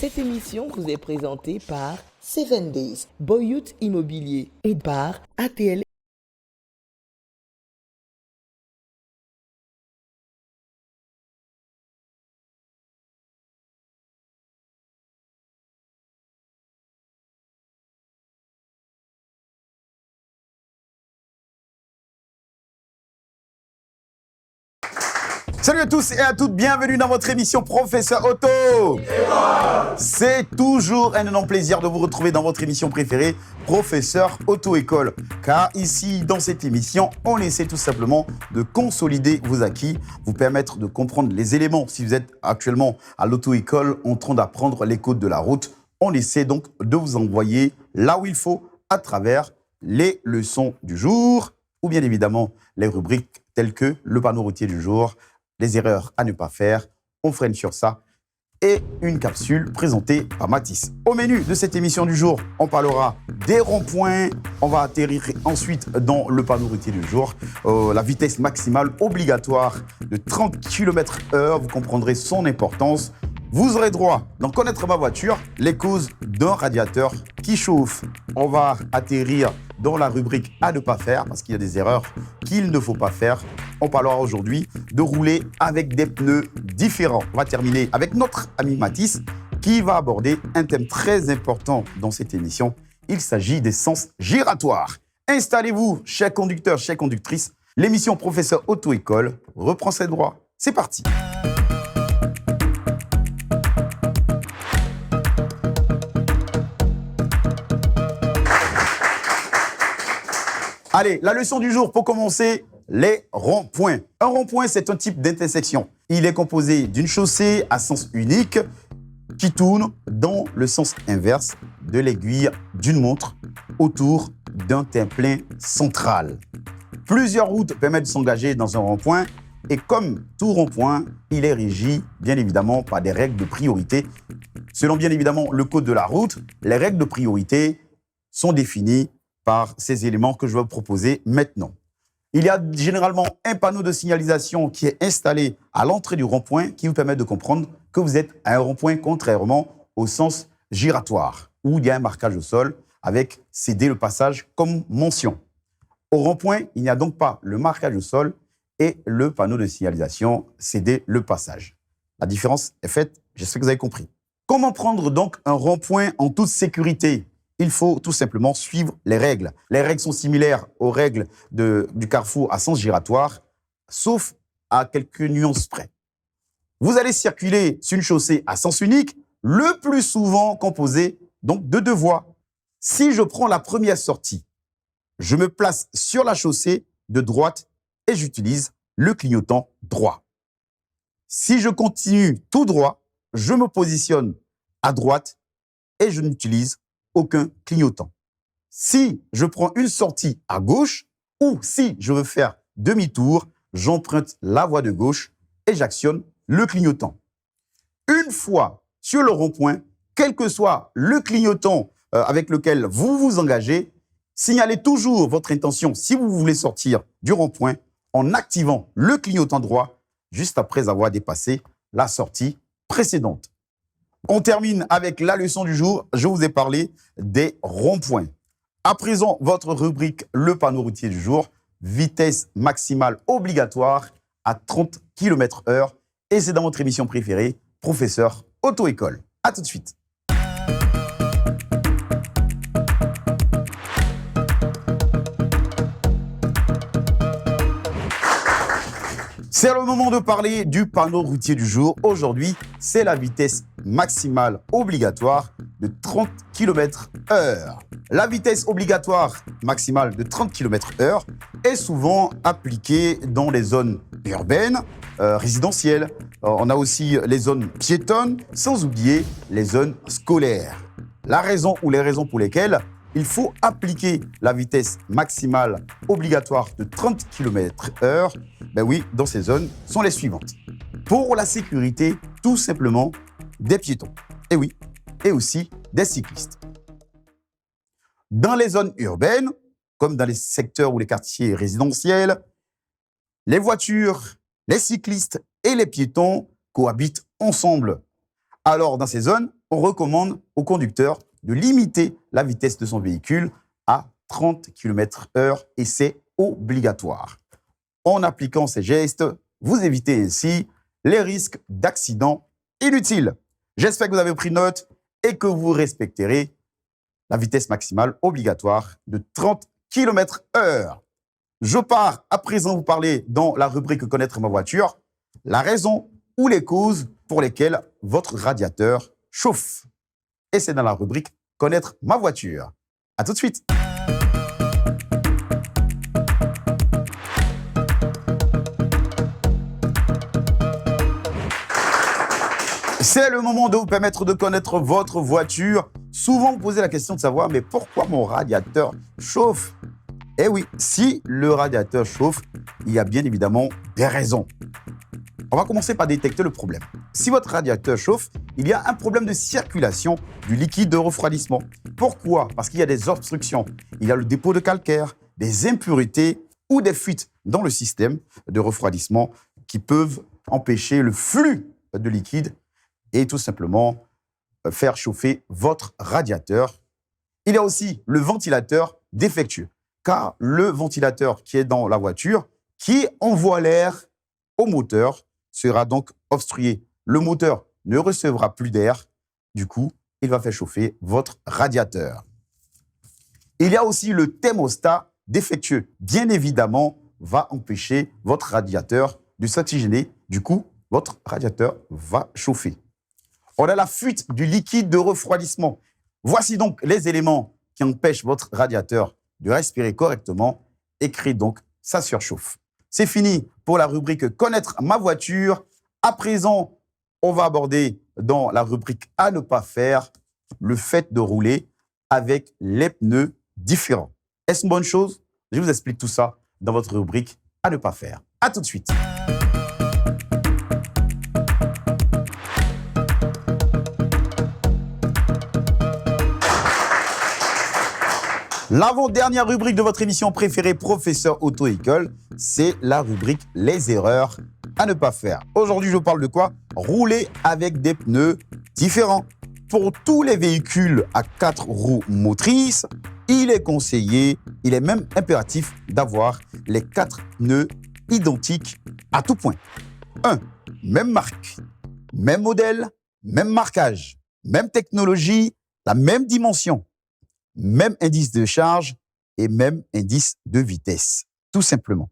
Cette émission vous est présentée par 7 Days, Boyout Immobilier et par ATL. Salut à tous et à toutes, bienvenue dans votre émission Professeur Auto. C'est toujours un énorme plaisir de vous retrouver dans votre émission préférée, Professeur Auto-École. Car ici, dans cette émission, on essaie tout simplement de consolider vos acquis, vous permettre de comprendre les éléments. Si vous êtes actuellement à l'auto-école en train d'apprendre les codes de la route, on essaie donc de vous envoyer là où il faut à travers les leçons du jour ou bien évidemment les rubriques telles que le panneau routier du jour, les erreurs à ne pas faire, on freine sur ça, et une capsule présentée par Mathis. Au menu de cette émission du jour, on parlera des ronds-points, on va atterrir ensuite dans le panneau routier du jour, la vitesse maximale obligatoire de 30 km/h, vous comprendrez son importance. Vous aurez droit d'en connaître ma voiture, les causes d'un radiateur qui chauffe. On va atterrir dans la rubrique à ne pas faire parce qu'il y a des erreurs qu'il ne faut pas faire. On parlera aujourd'hui de rouler avec des pneus différents. On va terminer avec notre ami Mathis qui va aborder un thème très important dans cette émission. Il s'agit des sens giratoires. Installez-vous, chers conducteurs, chères conductrices. L'émission Professeur Auto-École reprend ses droits. C'est parti. Allez, la leçon du jour pour commencer, les ronds-points. Un rond-point, c'est un type d'intersection. Il est composé d'une chaussée à sens unique qui tourne dans le sens inverse de l'aiguille d'une montre autour d'un terre-plein central. Plusieurs routes permettent de s'engager dans un rond-point et comme tout rond-point, il est régi bien évidemment par des règles de priorité. Selon bien évidemment le code de la route, les règles de priorité sont définies par ces éléments que je vais vous proposer maintenant. Il y a généralement un panneau de signalisation qui est installé à l'entrée du rond-point qui vous permet de comprendre que vous êtes à un rond-point contrairement au sens giratoire, où il y a un marquage au sol avec céder le passage comme mention. Au rond-point, il n'y a donc pas le marquage au sol et le panneau de signalisation céder le passage. La différence est faite, j'espère que vous avez compris. Comment prendre donc un rond-point en toute sécurité ? Il faut tout simplement suivre les règles. Les règles sont similaires aux règles du carrefour à sens giratoire, sauf à quelques nuances près. Vous allez circuler sur une chaussée à sens unique, le plus souvent composée donc de deux voies. Si je prends la première sortie, je me place sur la chaussée de droite et j'utilise le clignotant droit. Si je continue tout droit, je me positionne à droite et je n'utilise aucun clignotant. Si je prends une sortie à gauche ou si je veux faire demi-tour, j'emprunte la voie de gauche et j'actionne le clignotant. Une fois sur le rond-point, quel que soit le clignotant avec lequel vous vous engagez, signalez toujours votre intention si vous voulez sortir du rond-point en activant le clignotant droit juste après avoir dépassé la sortie précédente. On termine avec la leçon du jour. Je vous ai parlé des ronds-points. À présent, votre rubrique, le panneau routier du jour, vitesse maximale obligatoire à 30 km/h. Et c'est dans votre émission préférée, Professeur Auto-École. À tout de suite. C'est le moment de parler du panneau routier du jour. Aujourd'hui, c'est la vitesse maximale obligatoire de 30 km/h. La vitesse obligatoire maximale de 30 km/h est souvent appliquée dans les zones urbaines, résidentielles. On a aussi les zones piétonnes, sans oublier les zones scolaires. La raison ou les raisons pour lesquelles il faut appliquer la vitesse maximale obligatoire de 30 km/h, ben oui, dans ces zones, sont les suivantes. Pour la sécurité, tout simplement, des piétons. Et oui, et aussi des cyclistes. Dans les zones urbaines, comme dans les secteurs ou les quartiers résidentiels, les voitures, les cyclistes et les piétons cohabitent ensemble. Alors, dans ces zones, on recommande au conducteur de limiter la vitesse de son véhicule à 30 km/h et c'est obligatoire. En appliquant ces gestes, vous évitez ainsi les risques d'accidents inutiles. J'espère que vous avez pris note et que vous respecterez la vitesse maximale obligatoire de 30 km/h. Je pars à présent vous parler dans la rubrique « Connaître ma voiture », la raison ou les causes pour lesquelles votre radiateur chauffe. Et c'est dans la rubrique « Connaître ma voiture ». À tout de suite. C'est le moment de vous permettre de connaître votre voiture. Souvent, vous posez la question de savoir, mais pourquoi mon radiateur chauffe? Eh oui, si le radiateur chauffe, il y a bien évidemment des raisons. On va commencer par détecter le problème. Si votre radiateur chauffe, il y a un problème de circulation du liquide de refroidissement. Pourquoi? Parce qu'il y a des obstructions. Il y a le dépôt de calcaire, des impuretés ou des fuites dans le système de refroidissement qui peuvent empêcher le flux de liquide et tout simplement faire chauffer votre radiateur. Il y a aussi le ventilateur défectueux, car le ventilateur qui est dans la voiture, qui envoie l'air au moteur, sera donc obstrué. Le moteur ne recevra plus d'air, du coup, il va faire chauffer votre radiateur. Il y a aussi le thermostat défectueux. Bien évidemment, va empêcher votre radiateur de s'oxygéner. Du coup, votre radiateur va chauffer. On a la fuite du liquide de refroidissement. Voici donc les éléments qui empêchent votre radiateur de respirer correctement et créent donc sa surchauffe. C'est fini pour la rubrique « Connaître ma voiture ». À présent, on va aborder dans la rubrique « À ne pas faire » le fait de rouler avec les pneus différents. Est-ce une bonne chose? Je vous explique tout ça dans votre rubrique « À ne pas faire ». À tout de suite. L'avant-dernière rubrique de votre émission préférée, Professeur Auto-École, c'est la rubrique « Les erreurs à ne pas faire ». Aujourd'hui, je vous parle de quoi? Rouler avec des pneus différents. Pour tous les véhicules à 4 roues motrices, il est conseillé, il est même impératif d'avoir les 4 pneus identiques à tout point. 1. Même marque, même modèle, même marquage, même technologie, la même dimension. Même indice de charge et même indice de vitesse, tout simplement.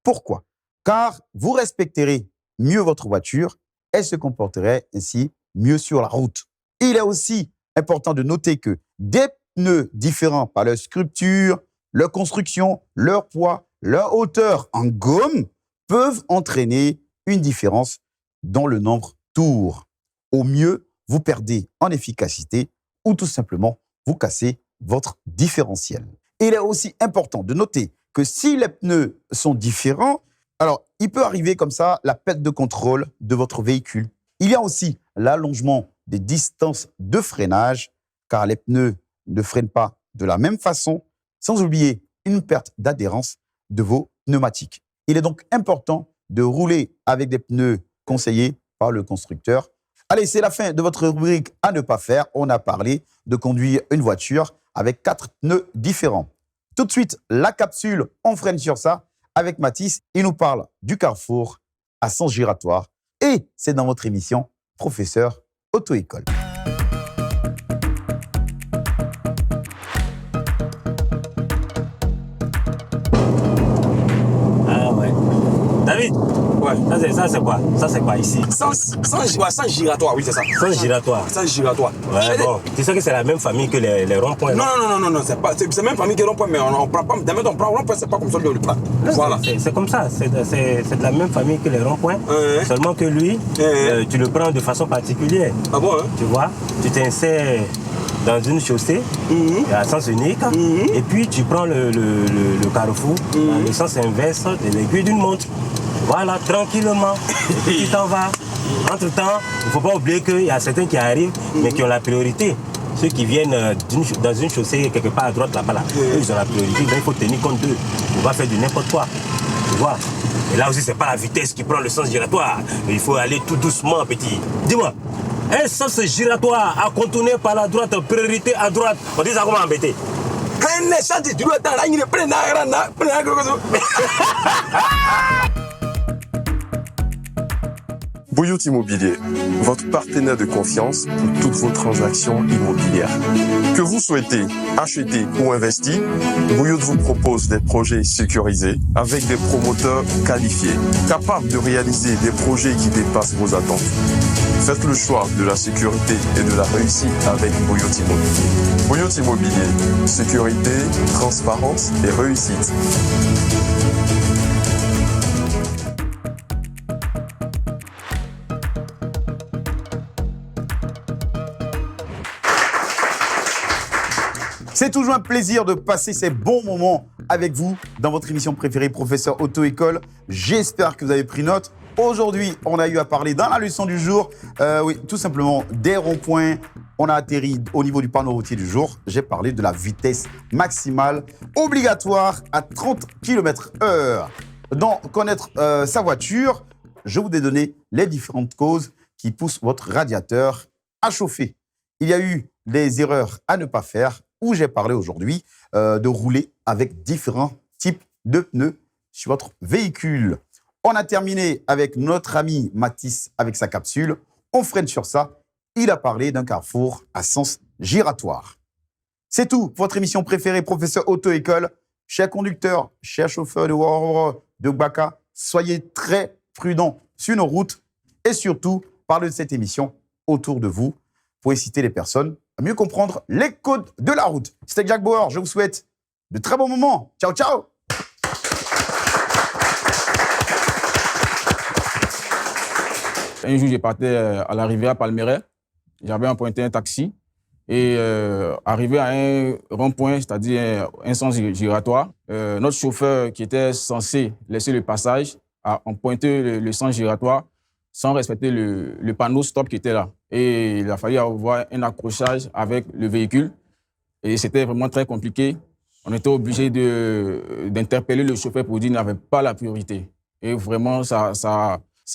Pourquoi? Car vous respecterez mieux votre voiture, elle se comporterait ainsi mieux sur la route. Il est aussi important de noter que des pneus différents par leur structure, leur construction, leur poids, leur hauteur en gomme peuvent entraîner une différence dans le nombre de tours. Au mieux, vous perdez en efficacité ou tout simplement vous cassez votre différentiel. Il est aussi important de noter que si les pneus sont différents, alors il peut arriver comme ça la perte de contrôle de votre véhicule. Il y a aussi l'allongement des distances de freinage, car les pneus ne freinent pas de la même façon, sans oublier une perte d'adhérence de vos pneumatiques. Il est donc important de rouler avec des pneus conseillés par le constructeur. Allez, c'est la fin de votre rubrique à ne pas faire. On a parlé de conduire une voiture avec 4 pneus différents. Tout de suite, la capsule, on freine sur ça. Avec Mathis, il nous parle du carrefour à sens giratoire. Et c'est dans votre émission Professeur Auto-École. Ah ouais. David, ouais. Ça c'est quoi? Ça c'est quoi ici? Sens giratoire, oui, c'est ça. Sens giratoire. Sens giratoire. Ouais, bon. Tu sais que c'est la même famille que les ronds-points. Non, c'est la même famille que les ronds-points, mais on prend pas. D'abord, on prend rond-point, c'est pas comme ça qu'on le prend. Voilà. C'est comme ça, c'est de la même famille que les ronds-points. Seulement que lui, tu le prends de façon particulière. Ah bon, hein? Tu vois, tu t'insères dans une chaussée à sens unique et puis tu prends le carrefour dans le sens inverse de l'aiguille d'une montre. Voilà, tranquillement. Et puis tu t'en vas. Entre-temps, il ne faut pas oublier qu'il y a certains qui arrivent, mais qui ont la priorité. Ceux qui viennent dans une chaussée quelque part à droite, là-bas, là, ils ont la priorité. Donc il faut tenir compte d'eux. Il ne faut pas faire du n'importe quoi. Tu vois? Et là aussi, ce n'est pas la vitesse qui prend le sens giratoire. Il faut aller tout doucement, petit. Dis-moi, Un sens giratoire à contourner par la droite, priorité à droite. On dit ça comment embêter? Quand il est chanté, tu dois attendre. Il est prêt à Boyout Immobilier, votre partenaire de confiance pour toutes vos transactions immobilières. Que vous souhaitez acheter ou investir, Boyout vous propose des projets sécurisés avec des promoteurs qualifiés, capables de réaliser des projets qui dépassent vos attentes. Faites le choix de la sécurité et de la réussite avec Boyout Immobilier. Boyout Immobilier, sécurité, transparence et réussite. C'est toujours un plaisir de passer ces bons moments avec vous dans votre émission préférée, Professeur Auto-École. J'espère que vous avez pris note. Aujourd'hui, on a eu à parler dans la leçon du jour, tout simplement des ronds-points. On a atterri au niveau du panneau routier du jour. J'ai parlé de la vitesse maximale obligatoire à 30 km/h. Dans connaître sa voiture, je vous ai donné les différentes causes qui poussent votre radiateur à chauffer. Il y a eu des erreurs à ne pas faire, où j'ai parlé aujourd'hui de rouler avec différents types de pneus sur votre véhicule. On a terminé avec notre ami Mathis avec sa capsule. On freine sur ça. Il a parlé d'un carrefour à sens giratoire. C'est tout, votre émission préférée, Professeur Auto-École. Chers conducteurs, chers chauffeurs de Gbaka, soyez très prudents sur nos routes et surtout, parlez de cette émission autour de vous pour inciter les personnes à mieux comprendre les codes de la route. C'était Jack Bauer, je vous souhaite de très bons moments. Ciao, ciao! Un jour, je partais à l'arrivée à Palmeraie. J'avais emprunté un taxi et arrivé à un rond-point, c'est-à-dire un sens giratoire, notre chauffeur qui était censé laisser le passage a emprunté le sens giratoire sans respecter le panneau stop qui était là. Et il a fallu avoir un accrochage avec le véhicule. Et c'était vraiment très compliqué. On était obligé d'interpeller le chauffeur pour dire qu'il n'avait pas la priorité. Et vraiment, ça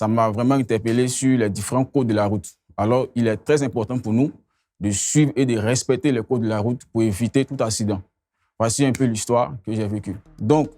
m'a vraiment interpellé sur les différents codes de la route. Alors, il est très important pour nous de suivre et de respecter les codes de la route pour éviter tout accident. Voici un peu l'histoire que j'ai vécue. Donc,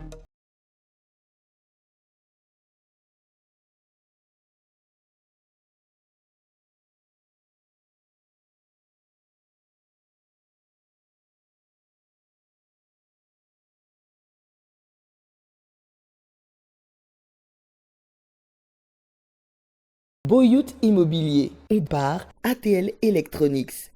Boyout Immobilier et par ATL Electronics.